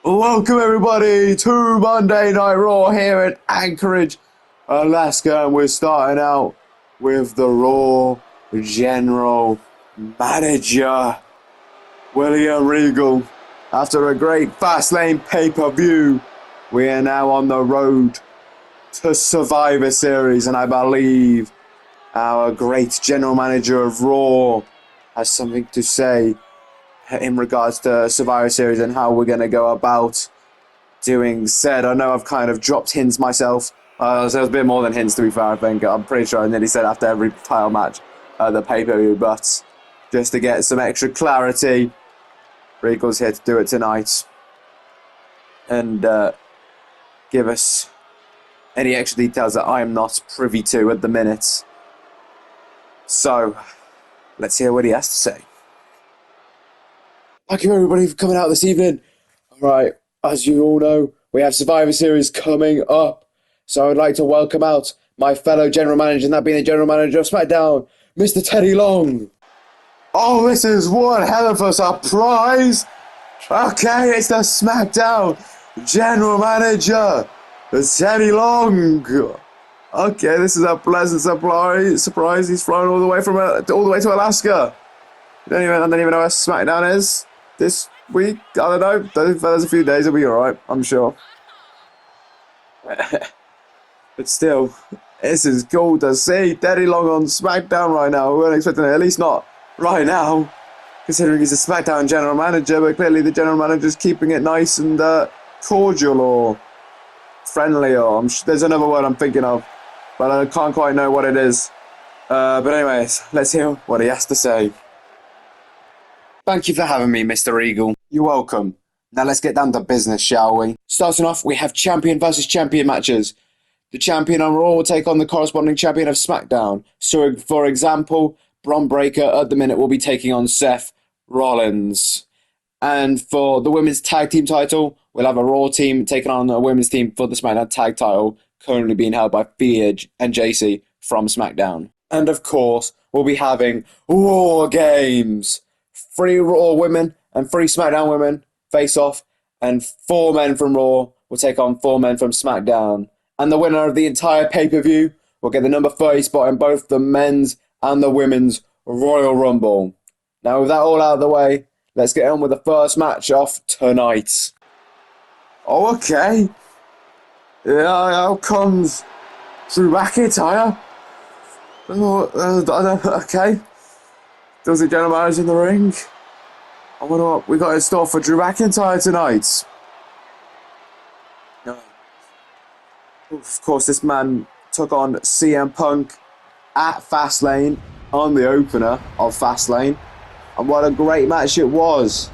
Welcome everybody to Monday Night Raw here in Anchorage, Alaska, and we're starting out with the Raw General Manager, William Regal. After a great Fastlane pay-per-view, we are now on the road to Survivor Series, and I believe our great General Manager of Raw has something to say in regards to Survivor Series and how we're going to go about doing said. I know I've kind of dropped hints myself. There's a bit more than hints, to be fair, I think. I'm pretty sure I nearly said after every title match the pay-per-view, but just to get some extra clarity, Regal's here to do it tonight and give us any extra details that I am not privy to at the minute. So, let's hear what he has to say. Thank you everybody for coming out this evening. Alright, as you all know, we have Survivor Series coming up. So I'd like to welcome out my fellow General Manager, and that being the General Manager of SmackDown, Mr. Teddy Long. Oh, this is one hell of a surprise. Okay, it's the SmackDown General Manager, Teddy Long. Okay, this is a pleasant surprise. He's flying all the way to Alaska. I don't even know where SmackDown is this week. I don't know. There's a few days. It'll be alright, I'm sure. But still, this is cool to see Teddy Long on SmackDown right now. We weren't expecting it, at least not right now, considering he's a SmackDown General Manager, but clearly the General Manager's keeping it nice and cordial or friendly, or there's another word I'm thinking of, but I can't quite know what it is. But anyways, let's hear what he has to say. Thank you for having me, Mr. Regal. You're welcome. Now let's get down to business, shall we? Starting off, we have champion versus champion matches. The champion on Raw will take on the corresponding champion of SmackDown. So, for example, Bron Breakker at the minute will be taking on Seth Rollins. And for the women's tag team title, we'll have a Raw team taking on a women's team for the SmackDown tag title, currently being held by Thea and JC from SmackDown. And of course, we'll be having War Games. 3 Raw women and 3 SmackDown women face off, and 4 men from Raw will take on 4 men from SmackDown. And the winner of the entire pay-per-view will get the number 30 spot in both the men's and the women's Royal Rumble. Now, with that all out of the way, let's get on with the first match off tonight. Oh, okay. Yeah, out comes Drew McIntyre. Okay. There's a General Manager in the ring. I wonder what we got in store for Drew McIntyre tonight. Of course, this man took on CM Punk at Fastlane on the opener of Fastlane. And what a great match it was.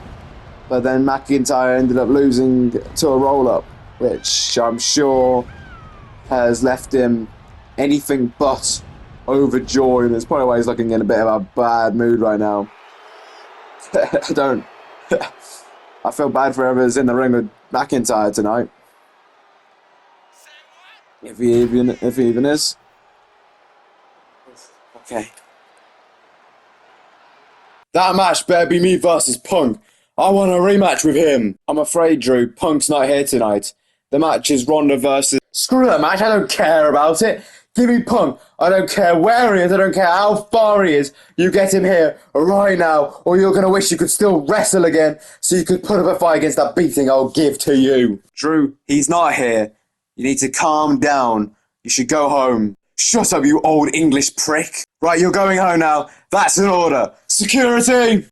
But then McIntyre ended up losing to a roll-up, which I'm sure has left him anything but overjoyed. That's probably why he's looking in a bit of a bad mood right now. I feel bad for whoever's in the ring with McIntyre tonight. If he even is. Okay. That match better be me versus Punk. I want a rematch with him. I'm afraid, Drew, Punk's not here tonight. The match is Ronda versus... Screw that match, I don't care about it. Give me Punk. I don't care where he is. I don't care how far he is. You get him here right now, or you're going to wish you could still wrestle again so you could put up a fight against that beating I'll give to you. Drew, he's not here. You need to calm down. You should go home. Shut up, you old English prick. Right, you're going home now. That's an order. Security!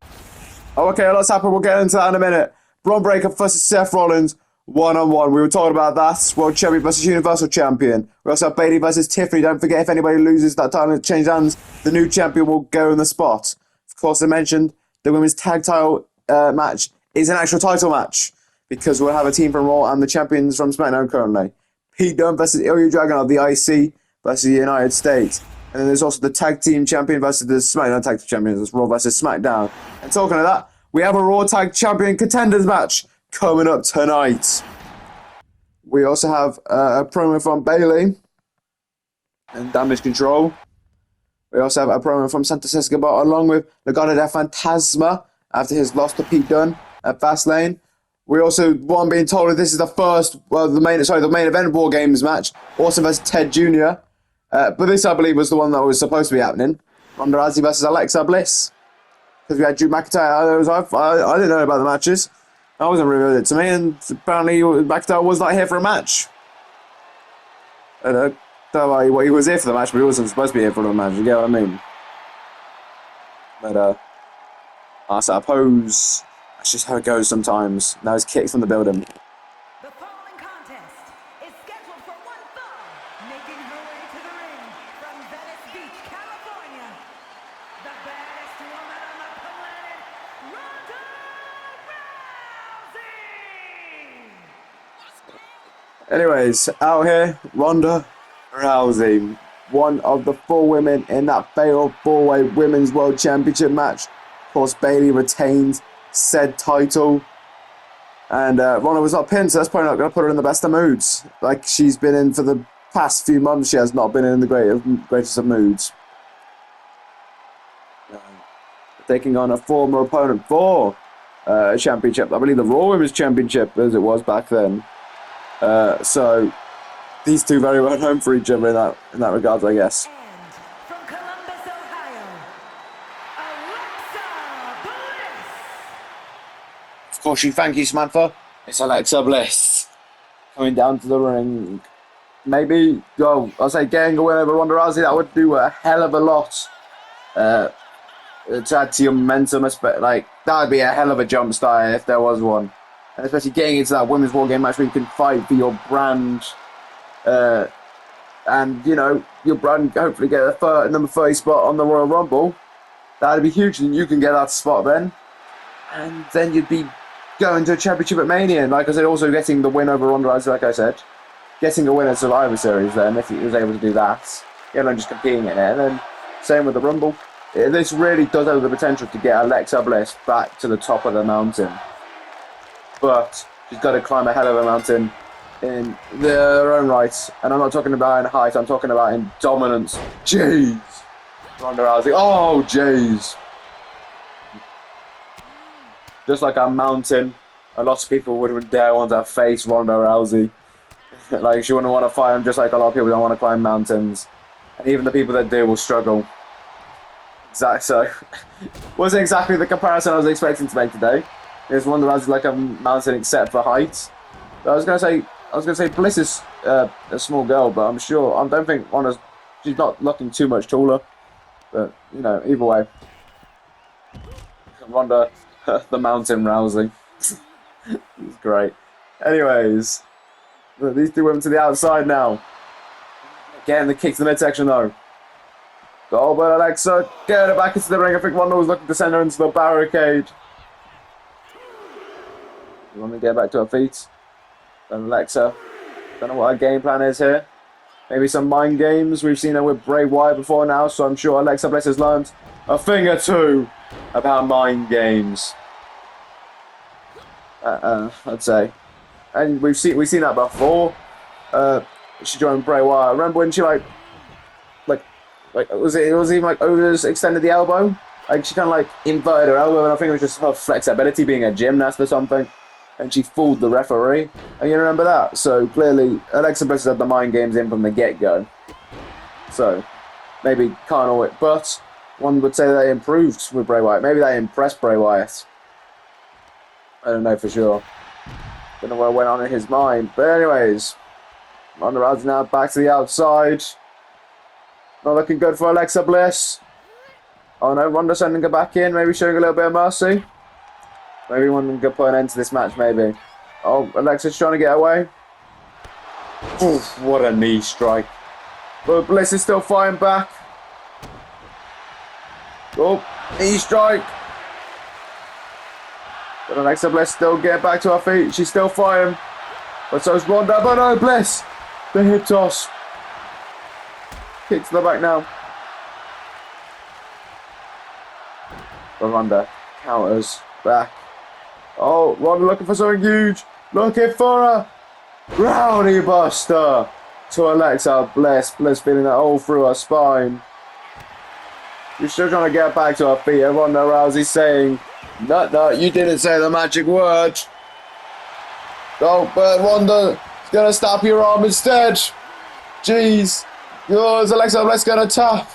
Oh, okay, lots happened. We'll get into that in a minute. Bron Breakker versus Seth Rollins. 1-on-1. We were talking about that. World Champion versus Universal Champion. We also have Bayley versus Tiffany. Don't forget, if anybody loses that time and changes hands, the new champion will go in the spot. Of course, I mentioned the women's tag title match is an actual title match, because we'll have a team from Raw and the champions from SmackDown currently. Pete Dunne versus Ilya Dragunov, the IC versus the United States. And then there's also the tag team champion versus the SmackDown tag team champions. It's Raw versus SmackDown. And talking of that, we have a Raw tag champion contenders match coming up tonight. We also have a promo from Bayley and Damage Control. We also have a promo from Santos Escobar along with Legado de Fantasma after his loss to Pete Dunne at Fastlane. We also, what I'm being told, is this is the first, well, the main event War Games match, Orton versus Ted Jr. But this, I believe, was the one that was supposed to be happening. Ronda Rousey versus Alexa Bliss. Because we had Drew McIntyre. I didn't know about the matches. That wasn't revealed to me, and apparently McIntyre was not here for a match. I don't know why he was here for the match, but he wasn't supposed to be here for the match. You get what I mean? But I suppose that's just how it goes sometimes. Now he's kicked from the building. The following contest is scheduled for one fall, making her way to the ring from Venice Beach, California. The baddest woman on the planet, Ronda Rousey! Anyways, out here, Ronda Rousey, one of the 4 women in that fatal 4-way Women's World Championship match. Of course, Bayley retained said title, and Ronda was not pinned, so that's probably not going to put her in the best of moods. Like she's been in for the past few months, she has not been in the greatest of moods. Taking on a former opponent for championship, I believe the Raw Women's Championship as it was back then. So these two very well known for each other in that regard, I guess. And from Columbus, Ohio, Alexa Bliss! Of course, thank you, Samantha. It's Alexa Bliss coming down to the ring. Maybe, well, I'll say getting a win over Ronda Rousey, that would do a hell of a lot to add to your momentum. Like, that would be a hell of a jump start if there was one. And especially getting into that Women's War Game match where you can fight for your brand. And, you know, your brand hopefully get a number 30 spot on the Royal Rumble. That would be huge, and you can get that spot then. And then you'd be going to a championship at Mania. And like I said, also getting the win over Ronda Rousey, like I said. Getting a win at Survivor Series then, if he was able to do that. Let alone just competing in it. And then same with the Rumble. This really does have the potential to get Alexa Bliss back to the top of the mountain. But she's got to climb a hell of a mountain in their own right. And I'm not talking about in height, I'm talking about in dominance. Jeez. Ronda Rousey. Oh, jeez. Just like a mountain, a lot of people wouldn't dare want to face Ronda Rousey. Like, she wouldn't want to fight him, just like a lot of people don't want to climb mountains. And even the people that do will struggle. So, wasn't exactly the comparison I was expecting to make today. It's Ronda Rousey like a mountain except for height. But I was gonna say Bliss is a small girl, but I'm sure I don't think she's not looking too much taller. But you know, either way, Ronda, the Mountain Rousey, it's great. Anyways, these two women to the outside now. Getting the kick to the midsection though. Oh, but Alexa, get her back into the ring. I think Ronda was looking to send her into the barricade. You want to get back to her feet? Then Alexa, don't know what her game plan is here. Maybe some mind games. We've seen her with Bray Wyatt before now, so I'm sure Alexa Bliss has learned a thing or two about mind games. I'd say. And we've seen that before. She joined Bray Wyatt. Remember when she like it was even like Otis extended the elbow? Like she kind of like inverted her elbow, and I think it was just her flexibility being a gymnast or something. And she fooled the referee. And you remember that? So clearly, Alexa Bliss had the mind games in from the get-go. So maybe can't always, but one would say they improved with Bray Wyatt. Maybe they impressed Bray Wyatt. I don't know for sure. Don't know what went on in his mind. But anyways, Ronda Rousey now back to the outside. Not looking good for Alexa Bliss. Oh no, Ronda sending her back in, maybe showing a little bit of mercy. Maybe one can put an end to this match, maybe. Oh, Alexa's trying to get away. Oof, what a knee strike. But Bliss is still fighting back. Oh, knee strike. But Alexa Bliss still getting back to her feet. She's still fighting. But so's Ronda. But no, Bliss. The hip toss. Kick to the back now. But Ronda counters back. Oh, Ronda looking for something huge. Looking for a Rowdy Buster to Alexa Bliss. Bliss feeling that all through her spine. She's still trying to get back to her feet. And Ronda Rousey saying, no, you didn't say the magic word. Oh, but Ronda is going to stop your arm instead. Jeez. Oh, is Alexa Bliss going to tap?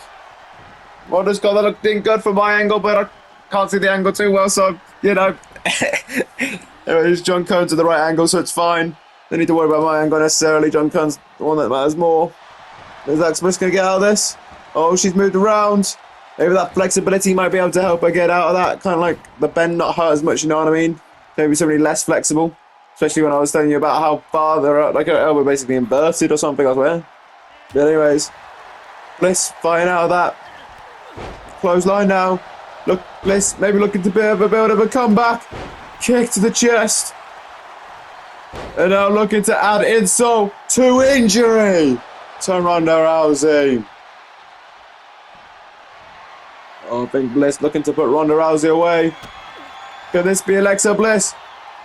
Ronda's got that looking good from my angle, but I can't see the angle too well, so, you know. Anyways, John Cone's at the right angle, so it's fine. Don't need to worry about my angle necessarily. John Cone's the one that matters more. Is Alexa Bliss going to get out of this? Oh, she's moved around. Maybe that flexibility might be able to help her get out of that. Kind of like the bend not hurt as much, you know what I mean? Maybe somebody less flexible. Especially when I was telling you about how far they're at, like her elbow basically inverted or something, I swear. But anyways, Bliss fighting out of that. Clothesline now. Look, Bliss maybe looking to build a comeback. Kick to the chest. And now looking to add insult to injury to Ronda Rousey. Oh, I think Bliss looking to put Ronda Rousey away. Could this be Alexa Bliss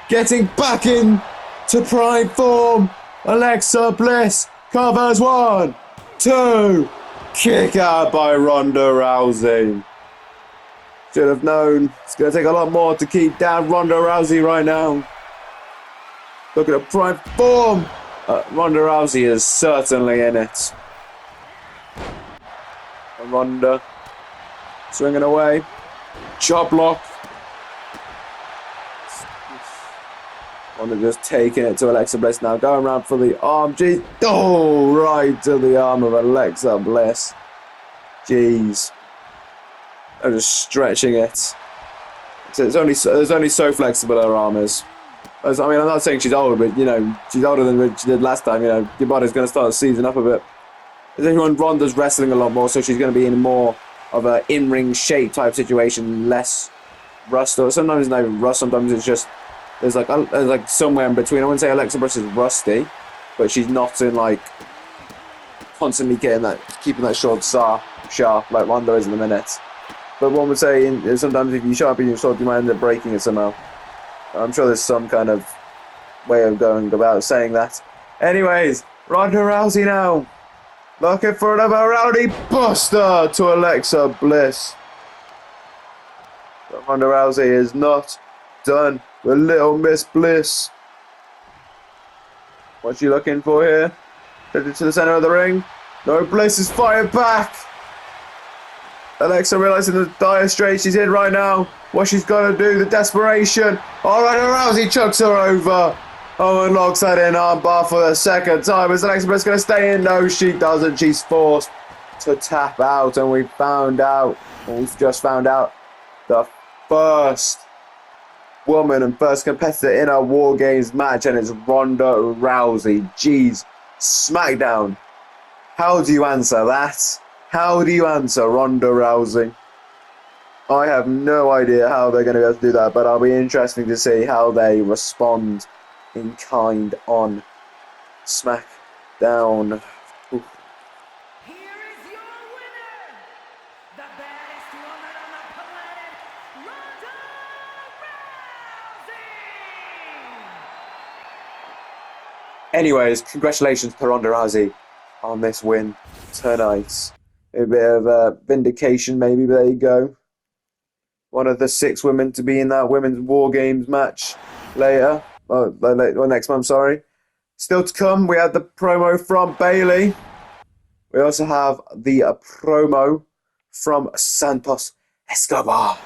getting back in to prime form? Alexa Bliss covers 1, 2. Kick out by Ronda Rousey. Should have known. It's going to take a lot more to keep down Ronda Rousey right now. Look at the prime form. Ronda Rousey is certainly in it. And Ronda swinging away. Chop block. Ronda just taking it to Alexa Bliss now. Going around for the arm. Jeez. Oh, right to the arm of Alexa Bliss. Jeez. They're just stretching it. It's only so flexible her arm is. I mean, I'm not saying she's old, but, you know, she's older than what she did last time. You know, your body's going to start seizing up a bit. Ronda's wrestling a lot more, so she's going to be in more of a in-ring shape type situation, less rust. Or sometimes it's not even rust, sometimes it's just, there's like somewhere in between. I wouldn't say Alexa Bliss is rusty, but she's not in, like, constantly keeping that short sharp like Ronda is in the minute. But one would say sometimes if you sharpen your sword, you might end up breaking it somehow. I'm sure there's some kind of way of going about saying that. Anyways, Ronda Rousey now. Looking for another rowdy buster to Alexa Bliss. But Ronda Rousey is not done with Little Miss Bliss. What's she looking for here? Headed to the center of the ring. No, Bliss is fired back. Alexa realizing the dire straits she's in right now. What she's got to do, the desperation. All right, Rousey chucks her over. Oh, and locks that in armbar for the second time. Is Alexa Bliss going to stay in? No, she doesn't. She's forced to tap out. And we've just found out, the first woman and first competitor in a War Games match. And it's Ronda Rousey. Jeez. SmackDown. How do you answer that? How do you answer Ronda Rousey? I have no idea how they're going to be able to do that, but I'll be interesting to see how they respond in kind on SmackDown. Oof. Here is your winner, the baddest woman on the planet, Ronda Rousey! Anyways, congratulations to Ronda Rousey on this win tonight. A bit of vindication maybe, but there you go. One of the 6 women to be in that Women's War Games match later. Next month, sorry. Still to come, we had the promo from Bayley. We also have the promo from Santos Escobar.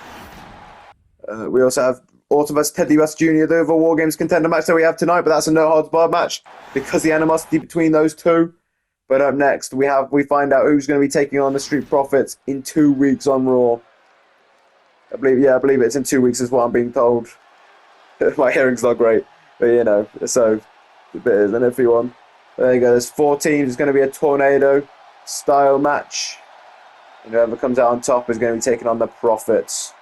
We also have Orton vs. Ted DiBiase Jr., the other War Games contender match that we have tonight, but that's a no-holds-barred match because the animosity between those two. But up next, we find out who's going to be taking on the Street Profits in 2 weeks on Raw. I believe it's in 2 weeks is what I'm being told. My hearing's not great, but you know, so a bit isn't it for you one. There you go, there's 4 teams, it's going to be a tornado style match. And whoever comes out on top is going to be taking on the Profits.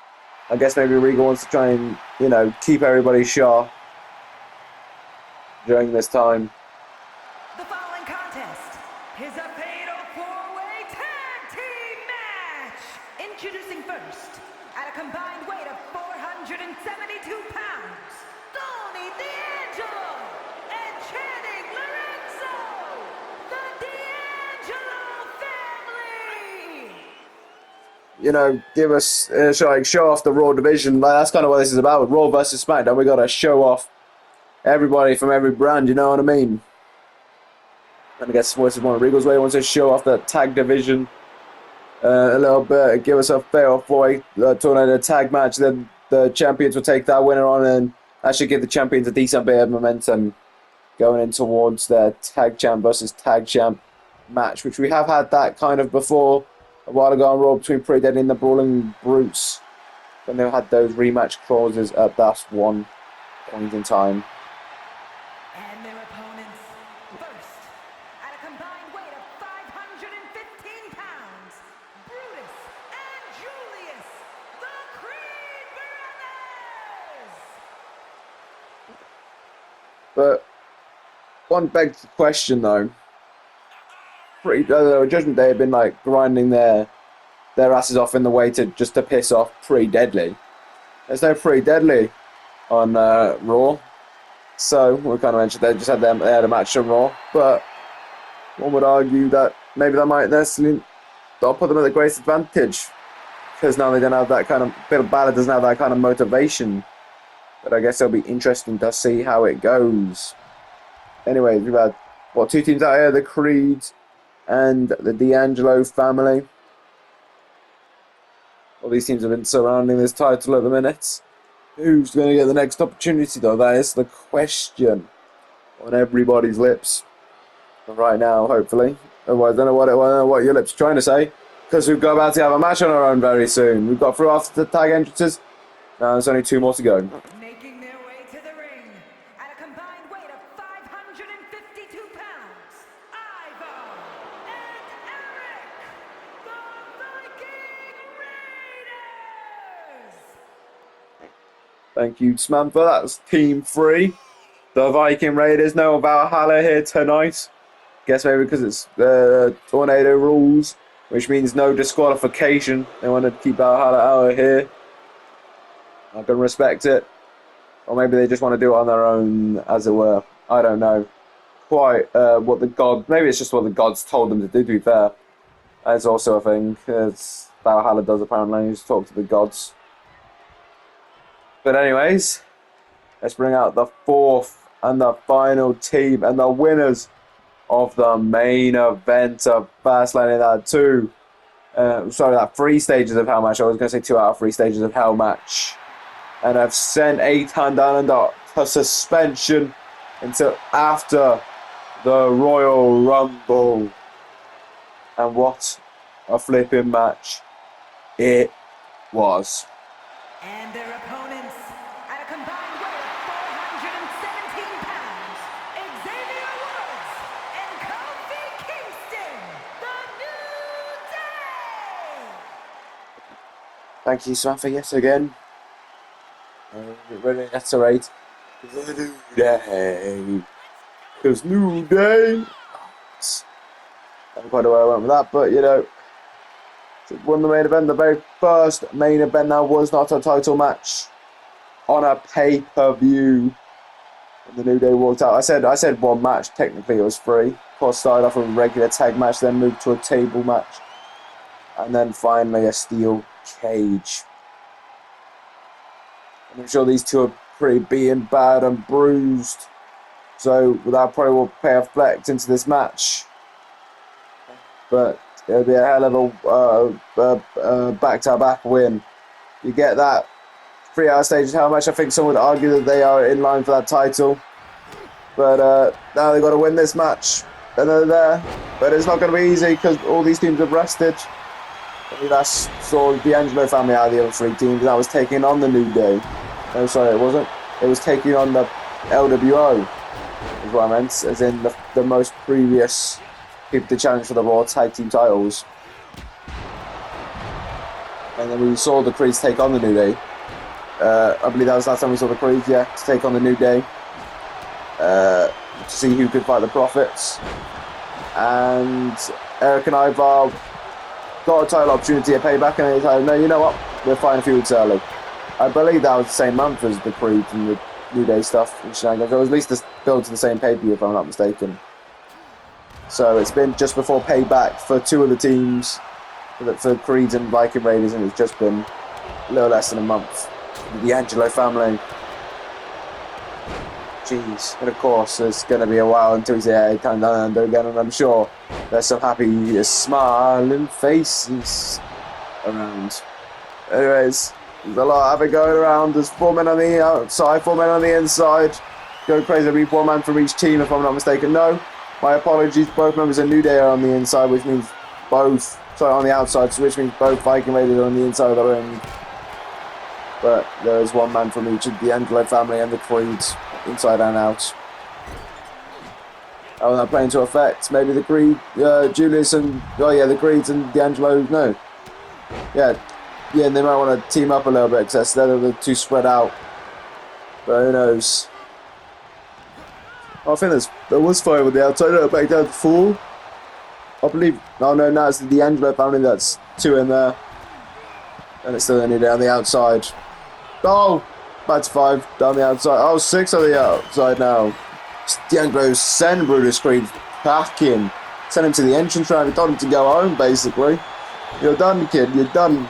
I guess maybe Regal wants to try and, you know, keep everybody sharp during this time. The following contest is a fatal 4-way tag team match. Introducing first, at a combined weight of 472 pounds, Tony D'Angelo and Channing Lorenzo, the D'Angelo family. You know, give us, show off the Raw division. That's kind of what this is about. Raw versus SmackDown, we got to show off everybody from every brand, you know what I mean? And I guess this is one of Regal's way. He wants to show off the tag division a little bit, give us a fatal four-way tornado tag match. Then the champions will take that winner on, and that should give the champions a decent bit of momentum going in towards their tag champ versus tag champ match, which we have had that kind of before a while ago on Raw between Pretty Deadly and the Brawling Brutes, when they had those rematch clauses at that one point in time. And their opponents, first, at a combined weight of 515 pounds, Brutus and Julius, the Creed Brothers! But one begs the question, though. Judgment Day have been like grinding their asses off in the way to just to piss off Pretty Deadly. There's no Pretty Deadly on Raw, so we kind of mentioned they had a match on Raw, but one would argue that maybe that might necessarily not put them at the greatest advantage, because now they don't have that kind of Bill Balor doesn't have that kind of motivation. But I guess it'll be interesting to see how it goes. Anyway, we've had two teams out here: the Creed and the D'Angelo family. All these teams have been surrounding this title at the minute. Who's going to get the next opportunity, though? That is the question on everybody's lips right now, hopefully. Otherwise, I don't know what your lips are trying to say, because we've got about to have a match on our own very soon. We've got through after the tag entrances. Now there's only 2 more to go. Making their way to the ring at a combined weight of 552 pounds, Ivar and Erik, the Viking Raiders! Thank you, Samantha. That's Team 3. The Viking Raiders. No Valhalla here tonight. Guess maybe because it's tornado rules, which means no disqualification. They want to keep Valhalla out of here. I can respect it. Or maybe they just want to do it on their own, as it were. I don't know quite what the god... Maybe it's just what the gods told them to do, to be fair. That's also a thing. It's Valhalla does, apparently. Just talk to the gods. But anyways, let's bring out the 4th and the final team and the winners of the main event of Fastlane. That 3 stages of Hell match. I was going to say 2 out of 3 stages of Hell match. And I've sent Eitan down under suspension until after the Royal Rumble. And what a flipping match it was. And their opponents, at a combined weight of 417 pounds, Xavier and Kofi Kingston, the New Day! Thank you, Samantha, yet again. Reiterate the New Day. Because New Day. I don't quite know where I went with that, but you know, won the main event. The very first main event now was not a title match on a pay-per-view. And the New Day walked out. I said 1 match. Technically, it was 3. Of course, started off with a regular tag match, then moved to a table match, and then finally a steel cage. I'm sure these two are pretty beaten, bad, and bruised. So that probably will pay a flex into this match. But it'll be a hell of a back-to-back win. You get that 3-hour stage Hell match. I think some would argue that they are in line for that title. But now they've got to win this match. And they're there. But it's not going to be easy because all these teams have rested. That's saw the D'Angelo family out of the other 3 teams, and that was taking on the New Day. No, sorry, it wasn't. It was taking on the LWO, is what I meant, as in the most previous people to challenge for the Raw Tag Team titles. And then we saw the Creeds take on the New Day. I believe that was last time we saw the Creeds, to take on the New Day. To see who could fight the Profits. And Erik and Ivar got a title opportunity at Payback, and they decided, no, you know what, we're fighting a few weeks early. I believe that was the same month as the Creed and the New Day stuff. Or at least the build to the same pay-per-view, if I'm not mistaken. So it's been just before Payback for 2 of the teams, for Creed and Viking Raiders, and it's just been a little less than a month. The D'Angelo family Jeez. And of course, it's going to be a while until he's here, come down under again, and I'm sure there's some happy, smiling faces around. Anyways, there's a lot of it going around. There's 4 men on the outside, 4 men on the inside. Go crazy, there'll be 4 men from each team if I'm not mistaken. No, my apologies. Both members of New Day are on the inside, which means both, sorry, on the outside, which means both Viking Raiders are on the inside of the ring. But there is 1 man from each of the Angelo family and the Creeds, inside and out. Oh, that playing into effect. Maybe the Creed, Julius and, oh yeah, the Creeds and D'Angelo, no. Yeah, and they might want to team up a little bit because they're too spread out. But who knows? I think there was 5 on the outside. Back down to 4. I believe. Oh no, now it's the D'Angelo family. That's 2 in there, and it's still only down the outside. Oh, back to 5 down the outside. Oh, 6 on the outside now. D'Angelo send Brutus Creed back in. Send him to the entrance round. He told him to go home, basically. You're done, kid. You're done.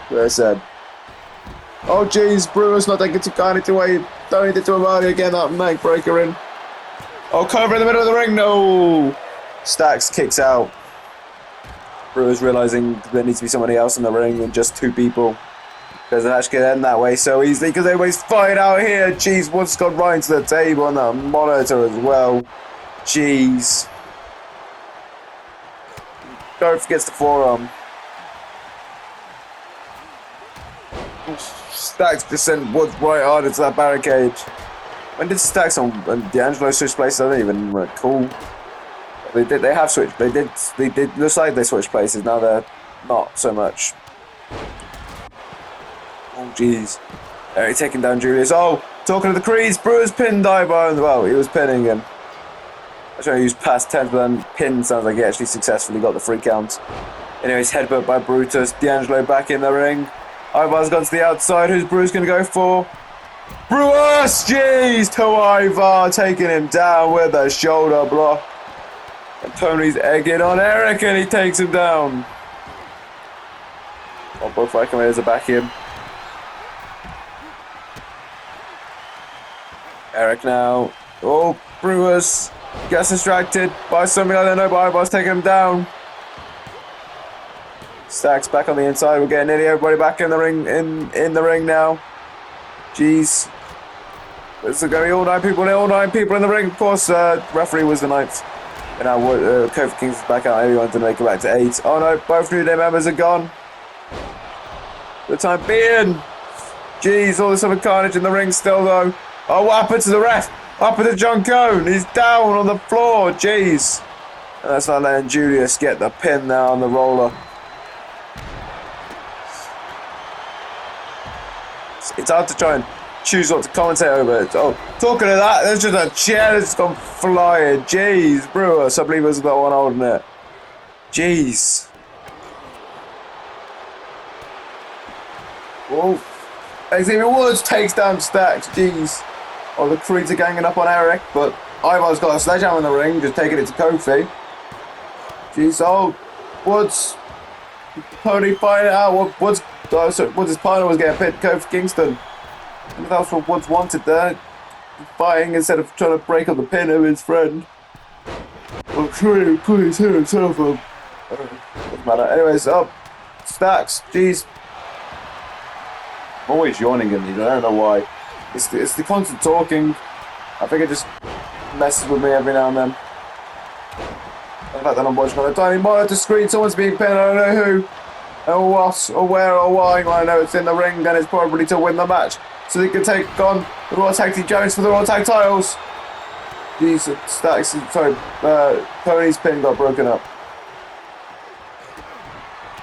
What I said. Oh, jeez. Brutus not taking too kindly to wait. Don't need to do him early again. That neck breaker in. Oh, cover in the middle of the ring. No. Stacks kicks out. Brutus realizing there needs to be somebody else in the ring than just 2 people. Because the match could end that way so easily because everybody's fighting out here. Jeez, Wood's got right into the table on that monitor as well. Jeez. Don't forget the forearm. Stacks just sent Woods right hard into that barricade. When did Stacks and D'Angelo switch places? I don't even recall. They have switched. They did. Looks like they switched places. Now they're not so much. Oh jeez. Erik taking down Julius. Oh, talking to the Creeds. Brutus pinned Ivar. Well, he was pinning him. I was trying to use past tense, but then pin sounds like he actually successfully got the 3 count. Anyways, headbutt by Brutus. D'Angelo back in the ring. Ivar's gone to the outside. Who's Brutus going to go for? Brutus! Jeez! To Ivar, taking him down with a shoulder block. And Tony's egging on Erik, and he takes him down. Oh, both Viking Raiders are back in. Erik now. Oh, Brutus gets distracted by something I don't know, but Ivar's taking him down. Stacks back on the inside. We're getting nearly everybody back in the ring. In the ring now. Jeez. This is going to be all 9 people. All 9 people in the ring. Of course, referee was the 9th. And now Kofi Kingston's back out. Everyone to make it back to 8. Oh no, both New Day members are gone. For the time being. Jeez, all this other carnage in the ring still though. Oh, what happened to the ref? What happened to John Cone? He's down on the floor. Jeez. And that's not letting Julius get the pin now on the roller. It's hard to try and choose what to commentate over. Oh, talking of that, there's just a chair that's gone flying. Jeez, Brutus, I believe it was the one holding it. Jeez. Oh, Xavier Woods takes down Stacks. Jeez. Oh, the Creeds are ganging up on Erik, but Ivar's got a sledgehammer in the ring, just taking it to Kofi. Jeez, oh, Woods. Tony fighting out. Woods' partner was getting pinned. Kofi Kingston. And that's what Woods wanted there. Fighting instead of trying to break up the pin of his friend. Or trying to put his hair himself up. Doesn't matter. Anyways, up. Stacks. Jeez. I'm always yawning at me. I don't know why. It's the constant talking. I think it just messes with me every now and then. In fact, I'm watching on a tiny monitor screen. Someone's being pinned. I don't know who, or what, or where, or why. I know it's in the ring, and it's probably to win the match, so they can take on the Raw Tag Team Champions for the Raw Tag titles. These Stacks. Sorry, Tony's pin got broken up.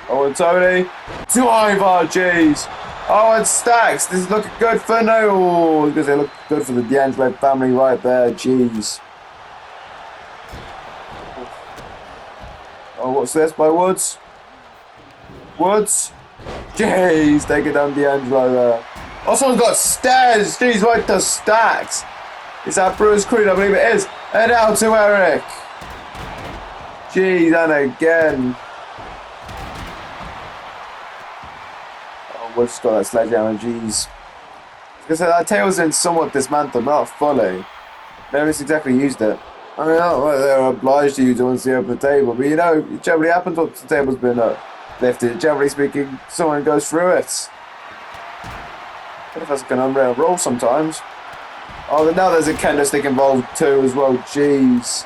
Oh, and Tony to Ivar. Jeez. Oh, and Stacks. This is looking good for no. Because they look good for the D'Angelo family right there. Jeez. Oh, what's this by Woods? Woods? Jeez, taking down D'Angelo there. Oh, someone's got stairs. Jeez, right to Stacks. Is that Brutus Creed? I believe it is. And out to Erik. Jeez, and again. Oh, Woods got that sledgehammer. Jeez. Because that tail's in somewhat dismantled, not fully. Never exactly used it. I mean, not like they're obliged to use it once they open the table, but you know, it generally happens once the table's been lifted. Generally speaking, someone goes through it. But if that's like an unreal roll sometimes. Oh, now there's a kendo stick involved too as well. Jeez.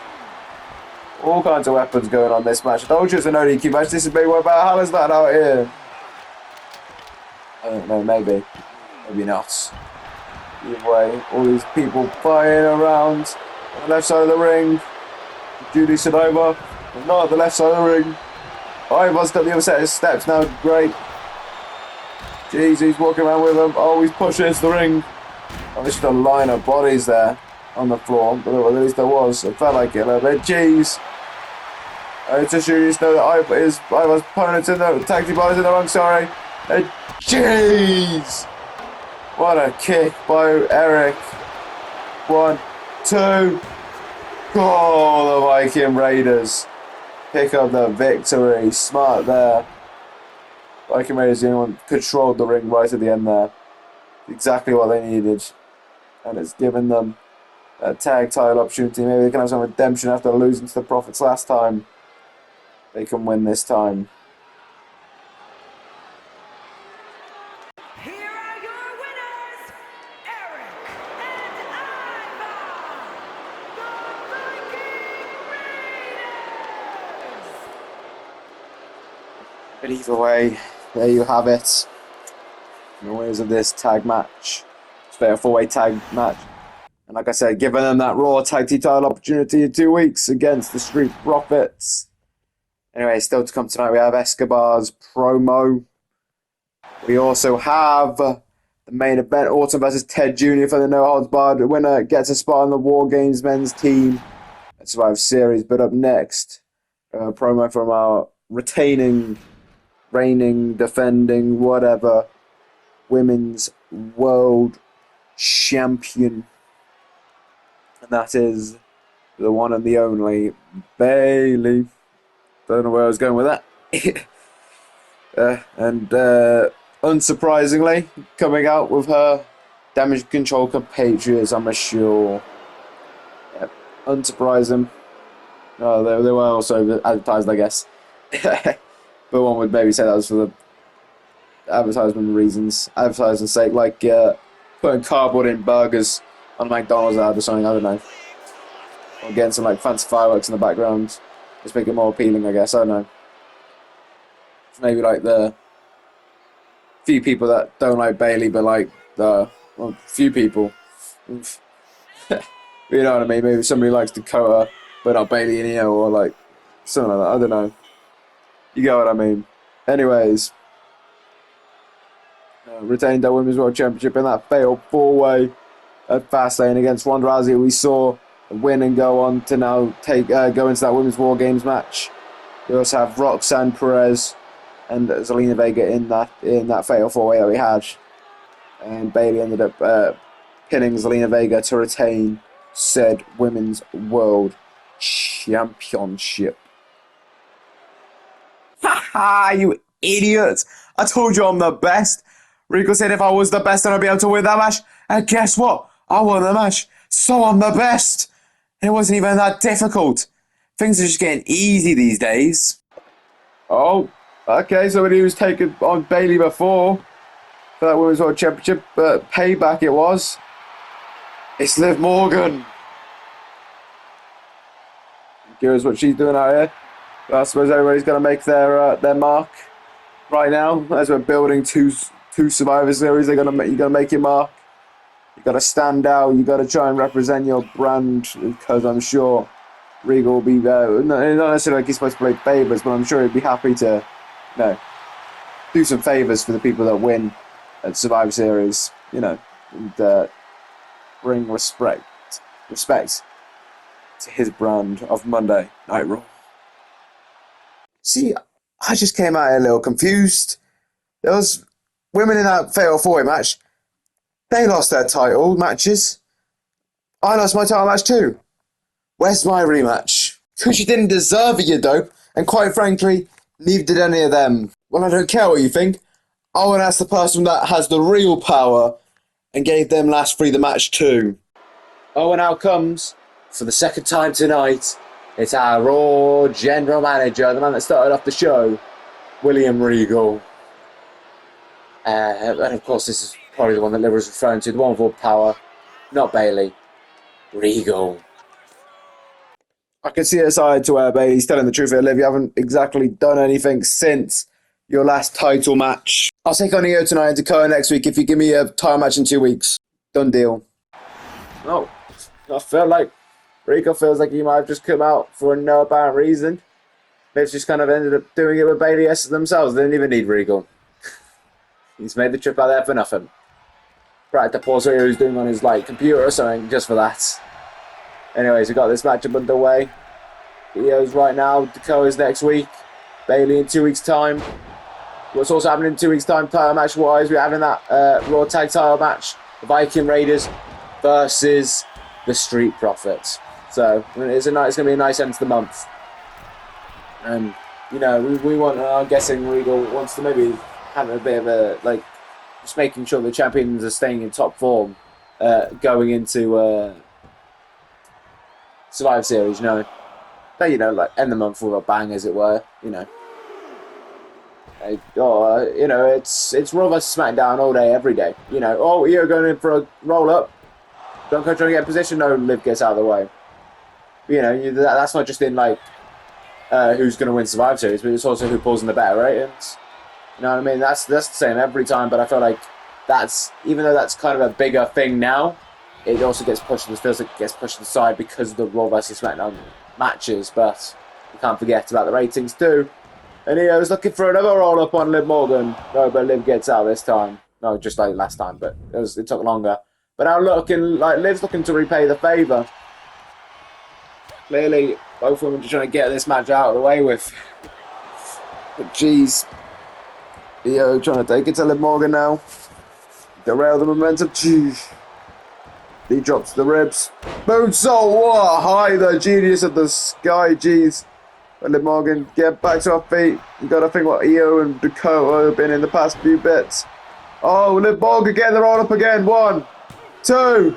All kinds of weapons going on this match. I told you it's an ODQ match. This is maybe what about how is that out here? I don't know, maybe. Maybe not. Either way, all these people flying around on the left side of the ring. Julius and Ivar. Not at the left side of the ring. Ivar's got the other set of steps now. Great. Jeez, he's walking around with them. Oh, he's pushing into the ring. Oh, there's just a line of bodies there on the floor. But at least there was. It felt like it a little bit. Jeez. It's just Julius know that Ivar's opponent's in the tag team bodies in the wrong. Sorry. Jeez. What a kick by Erik. 1, 2. Oh, the Viking Raiders pick up the victory. Smart there. Viking Raiders, the only one controlled the ring right at the end there. Exactly what they needed. And it's given them a tag title opportunity. Maybe they can have some redemption after losing to the Profits last time. They can win this time. Here are your winners, Erik and Ivar, the Viking Raiders. But either way, there you have it. The winners of this tag match. It's a 4-way tag match. And like I said, giving them that Raw tag team title opportunity in 2 weeks against the Street Profits. Anyway, still to come tonight, we have Escobar's promo. We also have the main event, Orton versus Ted Jr. for the No Holds Barred. The winner gets a spot on the War Games men's team at Survivor Series. But up next, a promo from our reigning, defending, whatever, women's world champion. And that is the one and the only Bayley. Don't know where I was going with that. Unsurprisingly, coming out with her damage control compatriots, I'm sure. Yep, unsurprising. Oh, they were also advertised, I guess. But one would maybe say that was for the advertisement reasons. Advertising sake, like putting cardboard in burgers on a McDonald's ad or something, I don't know. Or getting some like fancy fireworks in the background. Just make it more appealing, I guess. I don't know. Maybe like the few people that don't like Bayley, but like the few people. You know what I mean? Maybe somebody likes Dakota, but not Bayley, and or like something like that. I don't know. You get what I mean. Anyways, retained the Women's World Championship in that fatal 4-way at Fastlane against Ronda Rousey. We saw win and go on to now go into that Women's War Games match. We also have Roxanne Perez and Zelina Vega in that fatal 4-way that we had, and Bayley ended up pinning Zelina Vega to retain said Women's World Championship. Haha, you idiots! I told you I'm the best. Regal said if I was the best, then I'd be able to win that match. And guess what? I won the match, so I'm the best. It wasn't even that difficult. Things are just getting easy these days. Oh, okay, somebody who's taken on Bayley before for that Women's World Championship, but payback it was. It's Liv Morgan. Curious what she's doing out here. But I suppose everybody's going to make their mark right now as we're building two Survivor Series. You're gonna make your mark. You got to stand out. You got to try and represent your brand, because I'm sure Regal will be there. Not necessarily like he's supposed to play favours, but I'm sure he'd be happy to, do some favours for the people that win at Survivor Series. And bring respect to his brand of Monday Night Raw. See, I just came out a little confused. There was women in that fatal 4-way match. They lost their title matches. I lost my title match too. Where's my rematch? Because you didn't deserve it, you dope. And quite frankly, neither did any of them. Well, I don't care what you think. I want to ask the person that has the real power and gave them last three the match too. Oh, and out comes, for the second time tonight, it's our Raw general manager, the man that started off the show, William Regal. And of course, this is probably the one that Liv was referring to, the one with all power, not Bayley, Regal. I can see a side to where Bayley's telling the truth here, Liv. You haven't exactly done anything since your last title match. I'll take on Io tonight and Dakota next week if you give me a title match in 2 weeks. Done deal. Oh, I feel like Regal feels like he might have just come out for no apparent reason. They've just kind of ended up doing it with Bayley themselves. They didn't even need Regal. He's made the trip out there for nothing. Right, the pause here he's doing on his computer or something just for that. Anyways, we've got this matchup underway. Io's right now, Dakota's next week, Bayley in 2 weeks' time. What's also happening in 2 weeks' time, title match wise, we're having that Raw Tag title match, the Viking Raiders versus the Street Profits. So it's going to be a nice end to the month. And, we want, I'm guessing Regal wants to maybe have a bit of a, just making sure the champions are staying in top form going into Survivor Series, end the month with a bang, as it were, it's Raw vs SmackDown all day, every day. You're going in for a roll up. Don't go trying to get in position. No, Liv gets out of the way. That's not just in who's going to win Survivor Series, but it's also who pulls in the better ratings. You know what I mean? That's the same every time. But I feel like even though that's kind of a bigger thing now, it also gets pushed. It feels like it gets pushed aside because of the Raw vs SmackDown matches. But you can't forget about the ratings too. And Io's looking for another roll up on Liv Morgan. No, but Liv gets out this time. No, just like last time, but it took longer. But now Liv's looking to repay the favour. Clearly, both women are trying to get this match out of the way with. But geez, Io trying to take it to Liv Morgan now. Derail the momentum. Jeez. He drops the ribs. Moonsault. What? High the genius of the sky. Jeez. But Liv Morgan get back to her feet. You got to think what Io and Dakota have been in the past few bits. Oh, Liv Morgan getting the roll up again. 1, 2,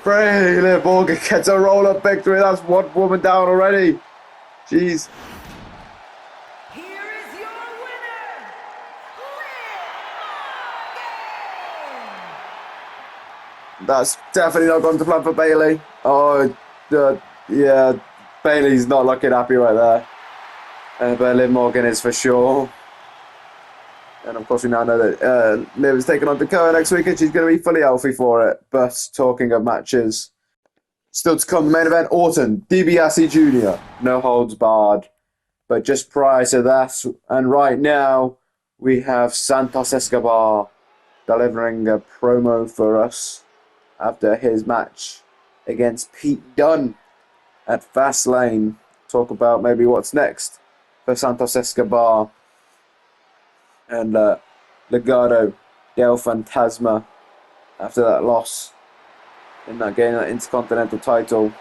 3. Liv Morgan gets a roll up victory. That's one woman down already. Jeez. Here is your winner, Liv. That's definitely not going to plan for Bayley. Oh, yeah. Bayley's not looking happy right there. But Liv Morgan is for sure. And of course we now know that Liv is taking on Dakota next week and she's going to be fully healthy for it. But talking of matches, still to come, main event, Orton, Dibiase Jr., no holds barred. But just prior to that, and right now, we have Santos Escobar delivering a promo for us after his match against Pete Dunne at Fastlane. Talk about maybe what's next for Santos Escobar and Legado del Fantasma after that loss in that game, that Intercontinental title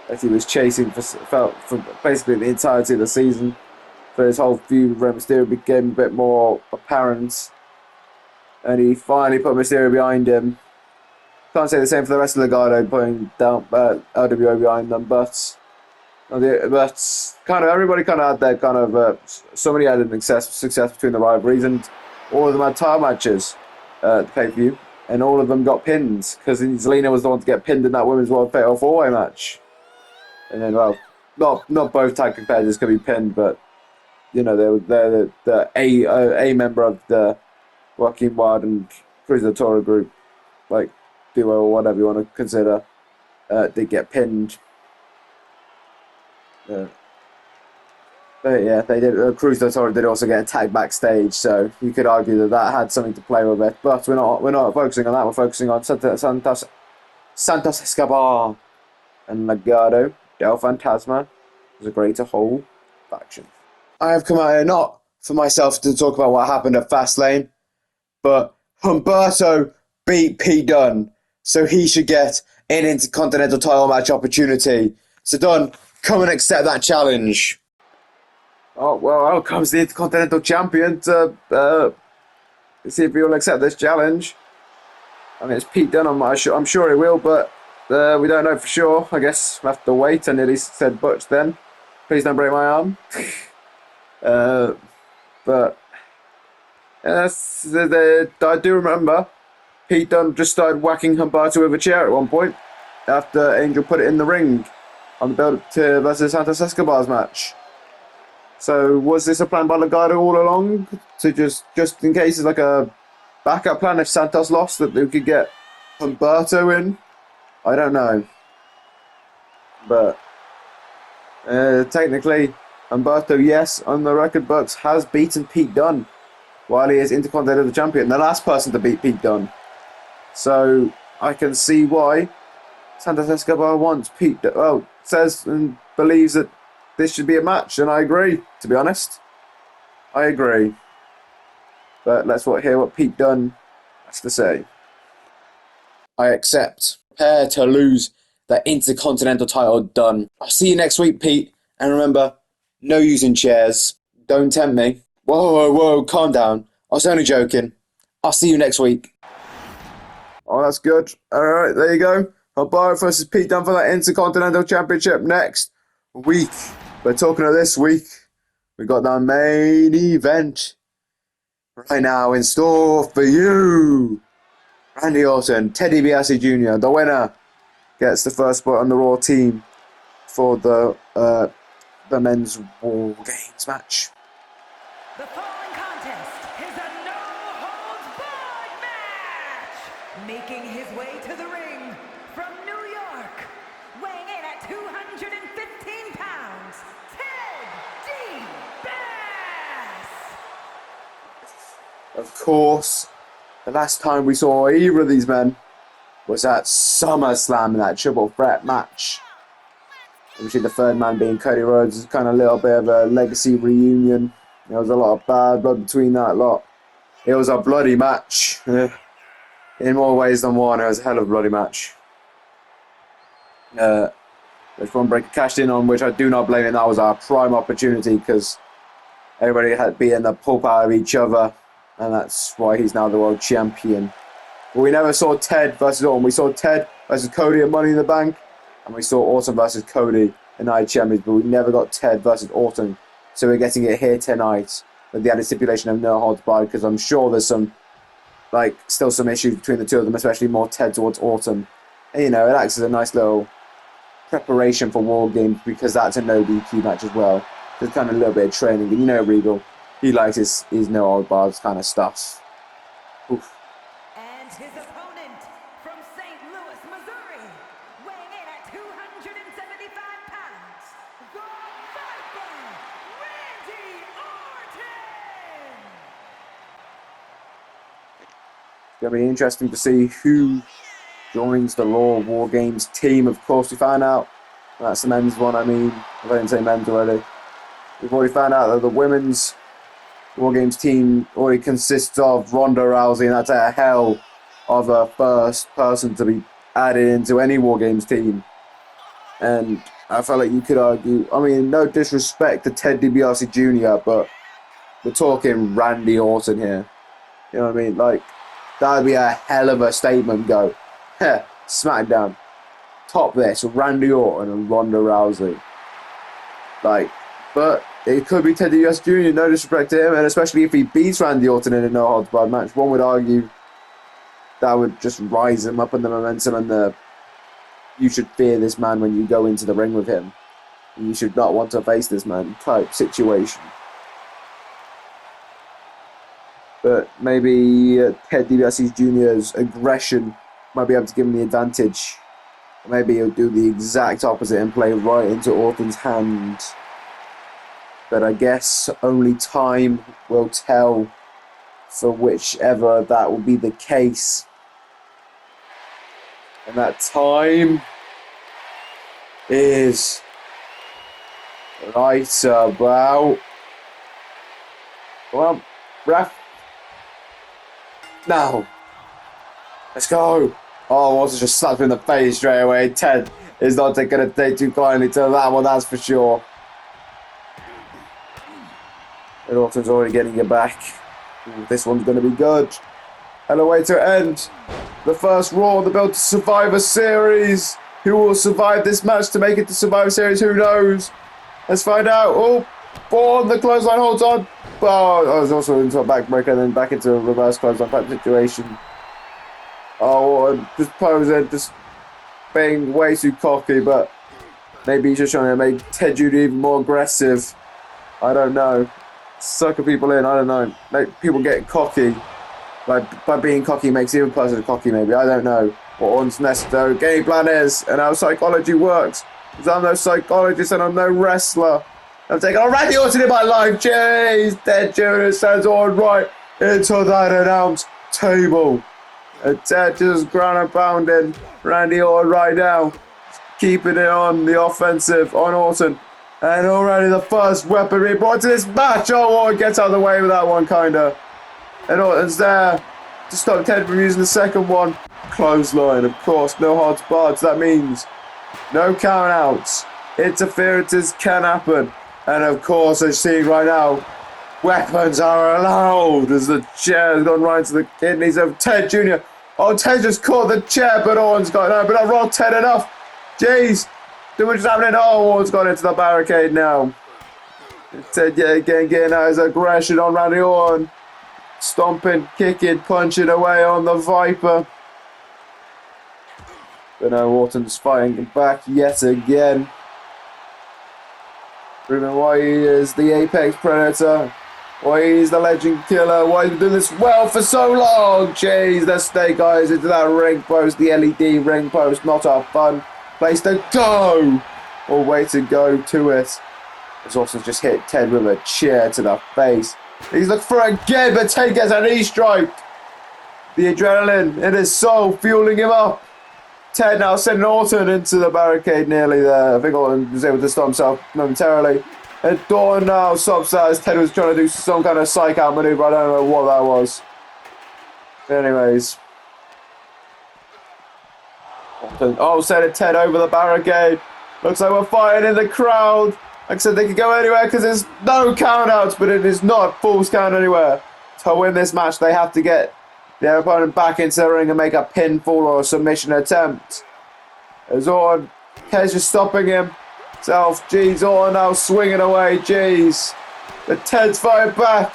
that he was chasing for basically the entirety of the season. For his whole feud with Rey Mysterio became a bit more apparent, and he finally put Mysterio behind him. Can't say the same for the rest of Legado, putting down LWO behind them, but kind of everybody kind of had their kind of somebody had an success between the rivalries, and all of them had title matches at the pay-per-view, and all of them got pins because Zelina was the one to get pinned in that Women's World Fatal 4-Way match. And then, well, not both tag competitors could be pinned, but they're the A member of the Joaquin Wild and Cruz del Toro group, duo or whatever you want to consider, did get pinned. But yeah, they did. Cruz del Toro did also get attacked backstage, so you could argue that had something to play with it. But we're not focusing on that. We're focusing on Santos Escobar and Legado del Fantasma as a greater whole faction. I have come out here not for myself to talk about what happened at Fastlane, but Humberto beat Pete Dunne, so he should get an Intercontinental title match opportunity. So Dunne, come and accept that challenge. Oh, well, out comes the Intercontinental Champion to see if he will accept this challenge. I mean, it's Pete Dunne, I'm sure he will, but We don't know for sure. I guess we'll have to wait. I nearly said Butch then. Please don't break my arm. But yes, I do remember Pete Dunne just started whacking Humberto with a chair at one point after Angel put it in the ring on the build-up to versus Santos Escobar's match. So was this a plan by Legado all along to just in case it's like a backup plan if Santos lost that they could get Humberto in? I don't know, but technically Humberto, yes, on the record books has beaten Pete Dunne while he is Intercontinental Champion, the last person to beat Pete Dunne. So I can see why Santos Escobar wants Pete. Well, says and believes that this should be a match, and I agree. To be honest, I agree. But let's hear what Pete Dunne has to say. I accept. Prepare to lose the Intercontinental title, Dunne. I'll see you next week, Pete. And remember, no using chairs. Don't tempt me. Whoa, calm down. I was only joking. I'll see you next week. Oh, that's good. Alright, there you go. Humberto versus Pete Dunne for that Intercontinental Championship next week. But talking of this week, we got the main event right now in store for you. Randy Orton, Teddy Dibiase Jr., the winner, gets the first spot on the Raw team for the men's War Games match. The following contest is a no-holds-barred match. Making his way to the ring from New York, weighing in at 215 pounds, Ted Dibiase. Of course, the last time we saw either of these men was at SummerSlam in that triple threat match. Obviously, the third man being Cody Rhodes is kind of a little bit of a legacy reunion. There was a lot of bad blood between that lot. It was a bloody match. In more ways than one, it was a hell of a bloody match. Which Ron Breaker cashed in on, which I do not blame him. That was our prime opportunity because everybody had beaten the pulp out of each other. And that's why he's now the world champion. But we never saw Ted versus Orton. We saw Ted versus Cody at Money in the Bank. And we saw Orton versus Cody in Night Champions. But we never got Ted versus Orton. So we're getting it here tonight with the added stipulation of no holds barred, because I'm sure there's still some issues between the two of them, especially more Ted towards Orton. And, it acts as a nice little preparation for War Games because that's a no DQ match as well. There's kind of a little bit of training. And Regal, he likes his no holds barred kind of stuff. Oof. And his opponent from St. Louis, Missouri, weighing in at 275 pounds, the Viking, Randy Orton! It's going to be interesting to see who joins the Raw War Games team. Of course, we found out that's the men's one. I didn't say men's already. We've already found out that the women's War Games team already consists of Ronda Rousey, and that's a hell of a first person to be added into any War Games team. And I felt like you could argue, no disrespect to Ted DiBiase Jr., but we're talking Randy Orton here. You know what I mean? That would be a hell of a statement. Go, SmackDown, top this, Randy Orton and Ronda Rousey. But it could be Ted DiBiase Jr., no disrespect to him, and especially if he beats Randy Orton in a no-holds-barred match, one would argue that would just rise him up in the momentum and you should fear this man when you go into the ring with him. You should not want to face this man type situation. But maybe Ted DiBiase Jr.'s aggression might be able to give him the advantage. Maybe he'll do the exact opposite and play right into Orton's hand. But I guess only time will tell for whichever that will be the case. And that time is right about... Well, ref. Now. Let's go. Oh, Walter just slapped him in the face straight away. Ted is not going to take too kindly to that one, that's for sure. And Orton's already getting it back. Ooh, this one's going to be good. And a way to end the first Raw, the build to Survivor Series. Who will survive this match to make it to Survivor Series? Who knows? Let's find out. Oh, Born, the clothesline holds on. Oh, I was also into a backbreaker and then back into a reverse clothesline type situation. Oh, just posing, just being way too cocky, but maybe he's just trying to make Ted Judy even more aggressive. I don't know. Sucker people in, I don't know. Make people get cocky. Like, by being cocky makes the other person cocky, maybe. I don't know what Orton's necessary game plan is and how psychology works. Because I'm no psychologist and I'm no wrestler. I'm taking on Randy Orton in my life. Jeez, Ted Julius sends Orton right into that announce table. And Ted just ground and pounding Randy Orton right now. Keeping it on the offensive on Orton. And already the first weapon being brought to this match. Oh, Orton gets out of the way with that one, kinda. And Orton's there to stop Ted from using the second one. Clothesline, of course, no hard spots. That means no count outs. Interferences can happen. And of course, as you see right now, weapons are allowed as the chair has gone right into the kidneys of Ted Jr. Oh, Ted just caught the chair, but Orton's got no, but not roll Ted enough. Jeez, too much is happening. Oh, Orton's gone into the barricade now. Ted yet again getting out his aggression on Randy Orton. Stomping, kicking, punching away on the Viper. But now Orton's fighting back yet again. Proving why he is the apex predator. Why he's the legend killer. Why he's been doing this well for so long. Jeez, the snake eyes into that ring post. The LED ring post. Not a fun place to go. Or way to go to it. As Orton's just hit Ted with a chair to the face. He's looking for it again, but Ted gets a knee strike. The adrenaline in his soul fueling him up. Ted now sending Orton into the barricade nearly there. I think Orton was able to stop himself momentarily. And Dawn now stops that as Ted was trying to do some kind of psych out maneuver. I don't know what that was. Anyways. Orton, sending Ted over the barricade. Looks like we're fighting in the crowd. Like I said, they could go anywhere because there's no countouts, but it is not false count anywhere. To win this match, they have to get their opponent back into the ring and make a pinfall or a submission attempt. As Orton, Ted's just stopping him. Jeez, Orton now swinging away, jeez. But Ted's fighting back.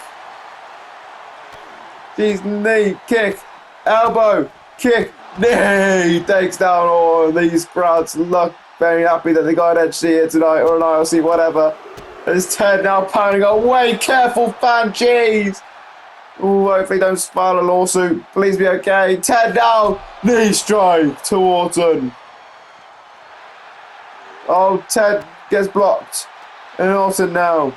Jeez, knee, kick, elbow, kick, knee. Takes down Orton. These crowds look very happy that they got an HC here tonight, or an ILC, whatever. There's Ted now pounding away. Careful, fan, jeez. Ooh, hopefully don't file a lawsuit. Please be okay. Ted now, knee strike to Orton. Oh, Ted gets blocked. And Orton now.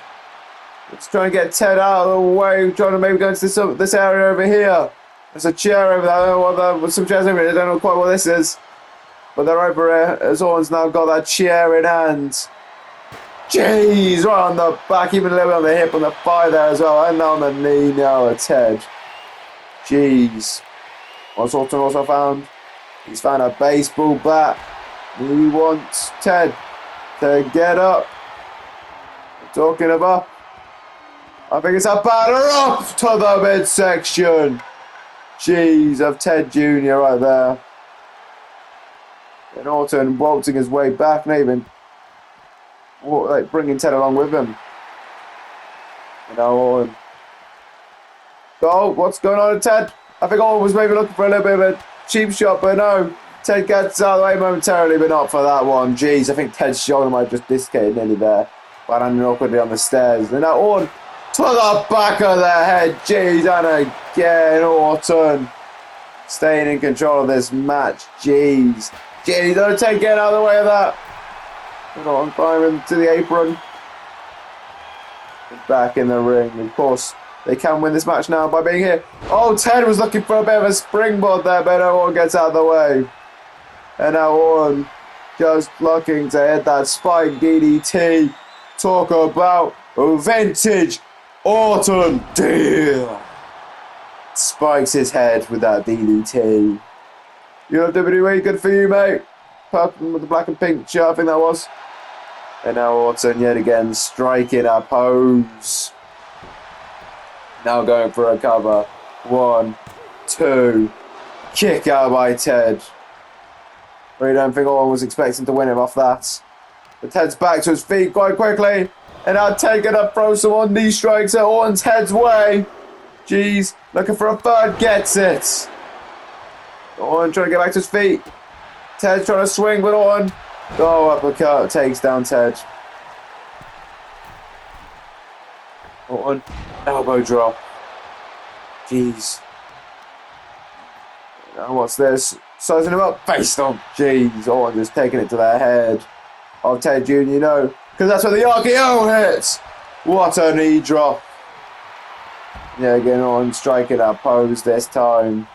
Let's try and get Ted out of the way. Trying to maybe go into this area over here. There's a chair over there. I don't know what some chairs over here. I don't know quite what this is. But they're over here as Orton's now got that chair in hand. Jeez, right on the back, even a little bit on the hip, on the thigh there as well. And on the knee now, it's Ted. Jeez. What's Orton also found? He's found a baseball bat. He wants Ted to get up. Talking about, I think it's a batter up to the midsection. Jeez, of Ted Jr. right there. And Orton waltzing his way back, not even like bringing Ted along with him. And now Orton. Oh, what's going on with Ted? I think Orton was maybe looking for a little bit of a cheap shot, but no. Ted gets out of the way momentarily, but not for that one. Jeez, I think Ted's shoulder might have just dislocated nearly there. But landing awkwardly on the stairs. And now Orton to the back of the head. Jeez, and again Orton staying in control of this match. Jeez. Jeez, don't Ted getting out of the way of that. Orton climbing to the apron. Back in the ring. Of course, they can win this match now by being here. Oh, Ted was looking for a bit of a springboard there, but no one gets out of the way. And now Orton just looking to hit that spike DDT. Talk about vintage Orton deal. Spikes his head with that DDT. You know WWE, good for you, mate. Purple with the black and pink shirt, I think that was. And now Orton yet again striking a pose. Now going for a cover. 1, 2. Kick out by Ted. I don't think Orton was expecting to win him off that. But Ted's back to his feet quite quickly. And now Ted gonna throw some more knee strikes at Orton's head's way. Jeez, looking for a third, gets it. Orton trying to get back to his feet. Ted's trying to swing with Orton. Oh, uppercut, takes down Ted. Orton, elbow drop. Jeez. Now what's this? Sizing him up, face stomp. Jeez, Orton just taking it to the head of Ted Jr., you know. Because that's where the RKO hits. What a knee drop. Yeah, again, Orton striking that pose this time.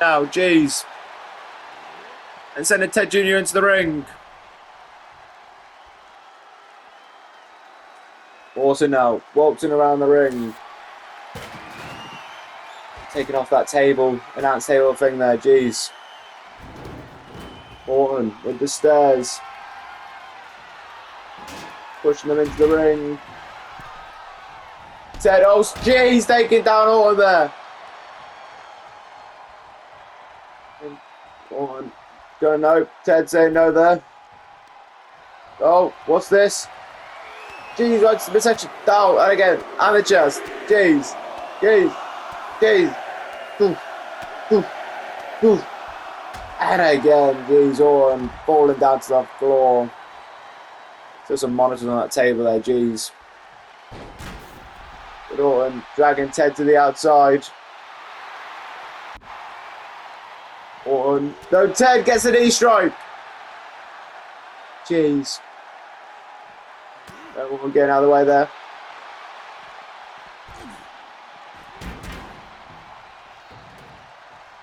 Now, jeez. And sending Ted Jr. into the ring. Orton now, waltzing around the ring. Taking off that table, announce table thing there, jeez. Orton with the stairs. Pushing them into the ring. Ted, oh jeez, taking down Orton there. Orton going no. Ted saying no there. Oh, what's this? Jeez, right to the midsection. Down, and again, and the chest. Jeez. Jeez. Jeez. Oof. Oof. Oof. And again, jeez, Orton falling down to the floor. Still some monitors on that table there, jeez. But Orton dragging Ted to the outside. Orton. No, Ted gets a knee strike. Jeez. We're getting out of the way there.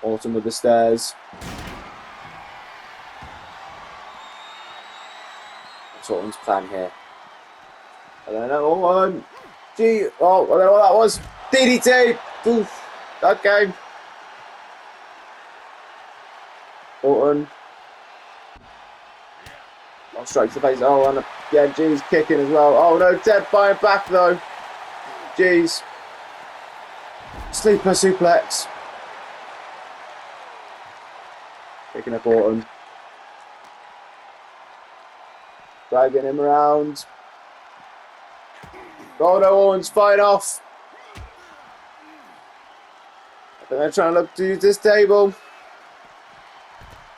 Orton with the stairs. What's Orton's plan here? I don't know. Orton. Gee. Oh, I don't know what that was. DDT. Oof. Okay. Orton. Oh, strikes the face. Oh, and yeah, jeez, kicking as well. Oh no, Ted firing back though. Jeez. Sleeper suplex. Picking up Orton. Dragging him around. Oh no, Orton's fighting off. I think they're trying to look to use this table.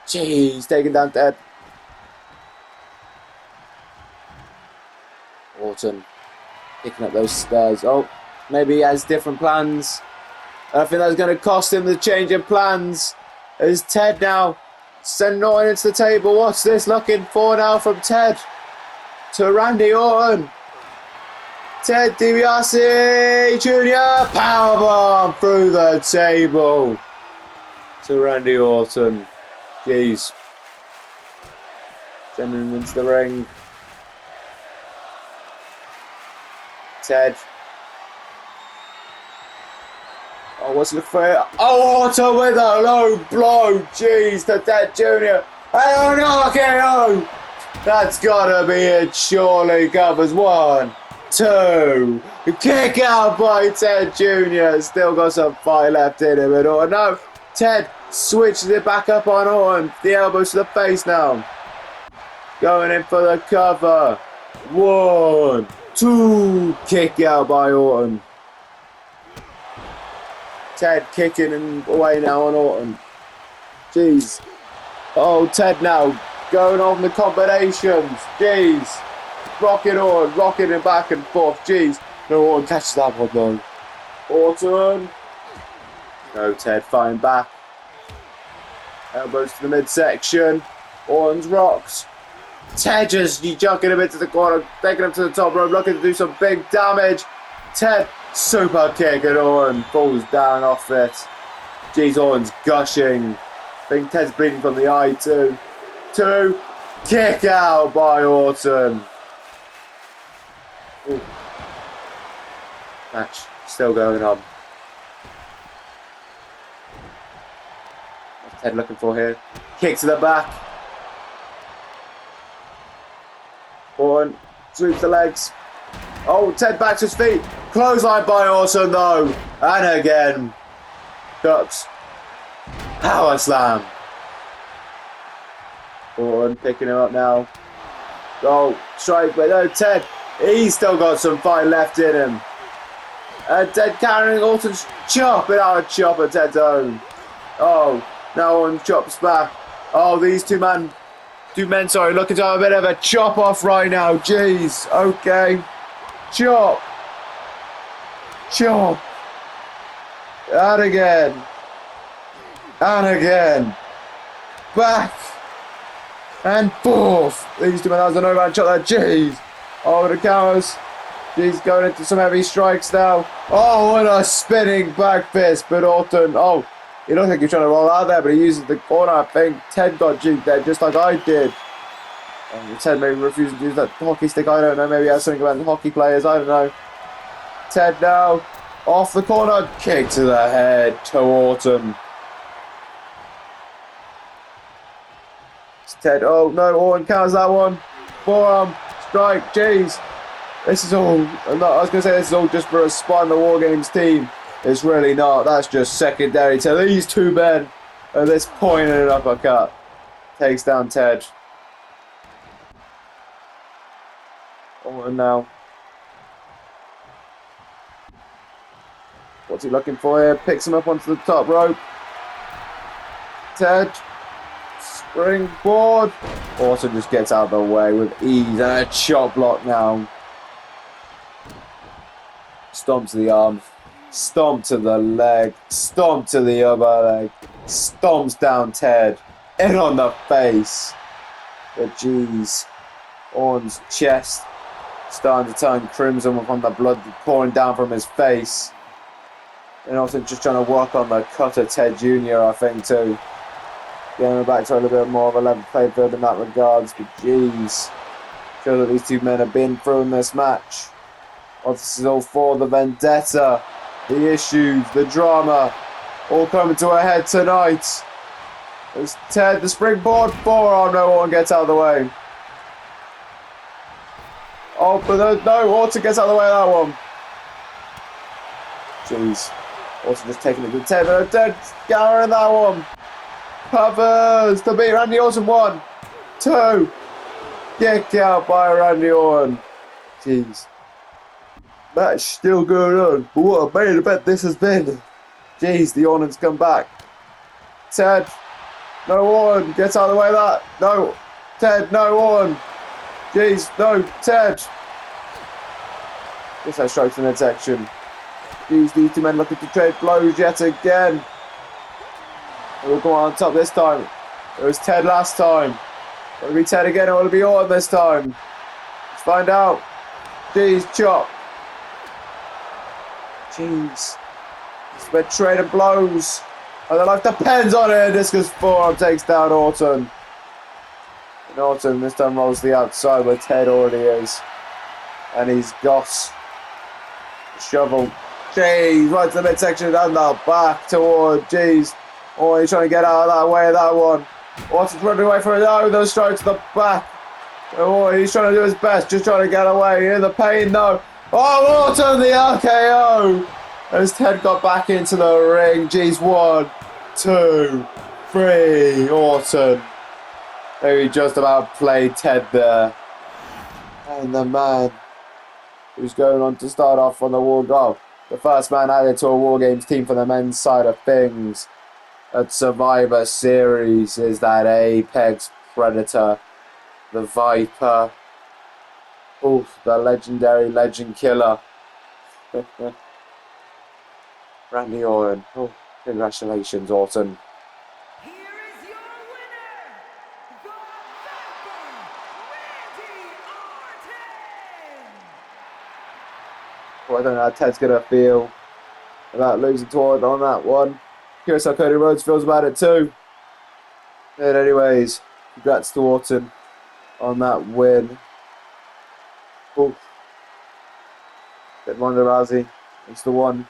Jeez, taking down Ted. Orton picking up those stairs. Oh, maybe he has different plans. I think that's going to cost him the change in plans. There's Ted now. Sending Orton into the table. What's this looking for now from Ted? To Randy Orton. Ted Dibiase Jr. Powerbomb through the table. To Randy Orton. Jeez. Sending him into the ring. Ted. Oh, what's the fair? Oh, Orton with a low blow. Jeez, to Ted Jr. And RKO. That's gotta be it. Surely covers 1, 2. Kick out by Ted Jr. Still got some fight left in him. Oh no, Ted switches it back up on Orton. The elbows to the face now. Going in for the cover. 1, 2. Kick out by Orton. Ted kicking him away now on Orton. Jeez. Oh, Ted now going on the combinations. Jeez. Rocking Orton, rocking him back and forth. Jeez. No, Orton catches that one though. Orton. No, Ted fighting back. Elbows to the midsection. Orton's rocks. Ted just juggling him into the corner, taking him to the top rope, looking to do some big damage. Ted super kick and Orton falls down off it. Jeez, Orton's gushing. I think Ted's bleeding from the eye too. 2. Kick out by Orton. Ooh. Match still going on. What's Ted looking for here? Kick to the back. Orton sweeps the legs. Oh, Ted back to his feet. Clothesline by Orton though. And again. Ducks. Power slam. Orton picking him up now. Oh, strike, but no, Ted. He's still got some fight left in him. And Ted carrying Orton's chop. And out a chop at Ted's own. Oh, now Orton chops back. Oh, these two men, sorry, looking to have a bit of a chop off right now. Jeez. Okay. Chop. Chop. And again. And again. Back. And forth. These two men, that was an overhand shot there. Jeez. Oh, the counters. Jeez, going into some heavy strikes now. Oh, what a spinning back fist. But Orton, oh, he looks like he's trying to roll out there, but he uses the corner. I think Ted got juked there, just like I did. Ted maybe refusing to use that hockey stick. I don't know. Maybe he has something about the hockey players. I don't know. Ted now. Off the corner. Kick to the head to Orton. It's Ted. Oh, no. Orton counters that one. Forearm. Strike. Jeez. This is all. I was going to say this is all just for a spot in the War Games team. It's really not. That's just secondary to these two men at this point in an uppercut. Takes down Ted. Orton now. What's he looking for here? Picks him up onto the top rope. Ted. Springboard. Orton just gets out of the way with ease. And a chop block now. Stomp to the arm. Stomp to the leg. Stomp to the other leg. Stomps down Ted. In on the face. But jeez. Orton's chest starting to turn crimson from the blood pouring down from his face. And also just trying to work on the cutter Ted Jr. I think too. Getting back to a little bit more of a level playing field in that regards. But jeez. Feel that these two men have been through in this match. Well, this is all for the vendetta, the issues, the drama, all coming to a head tonight. There's Ted, the springboard, forearm, no, Orton gets out of the way. Oh, but no, Orton gets out of the way of that one. Jeez. Orton just taking it to Ted, but Ted scouring that one. Covers to beat Randy Orton. 1, 2. Kick out by Randy Orton. Jeez. Match still going on, but what a main event this has been. Jeez, the Orton's come back. Ted, no Orton, gets out of the way of that. No, Ted, no Orton. Jeez, no, Ted. Guess that strikes in that section. Jeez, these two men looking to trade blows yet again. We'll go on top this time. It was Ted last time. Will it be Ted again or will it be Orton this time? Let's find out. Jeez, chop. Jeez. It's been trading blows. And their life depends on it. Discus forearm takes down Orton. And Orton this time rolls to the outside where Ted already is. And he's got shovel. Jeez, right to the midsection and now back toward. Jeez. Oh, he's trying to get out of that way of that one. Orton's running away from it. Oh, those strikes to the back. Oh, he's trying to do his best, just trying to get away. In the pain though. Oh, Orton, the RKO! As Ted got back into the ring. Jeez, 1, 2, 3. Orton. Maybe just about played Ted there. And the man who's going on to start off on the War Games. The first man added to a War Games team for the men's side of things at Survivor Series is that Apex Predator, the Viper. Oof, the legendary Legend Killer. Randy Orton. Oh, congratulations, Orton. Here is your winner, the Viking, Randy Orton! Well, I don't know how Ted's going to feel about losing to Orton on that one. Curious how Cody Rhodes feels about it too. But anyways, congrats to Orton on that win. Oh. Ronda Rousey is the one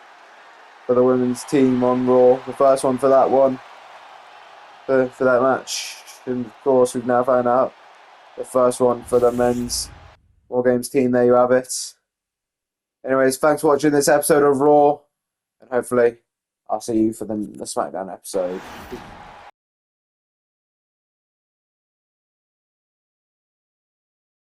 for the women's team on Raw. The first one for that one. For that match. And of course, we've now found out the first one for the men's War Games team. There you have it. Anyways, thanks for watching this episode of Raw. And hopefully, I'll see you for the SmackDown episode.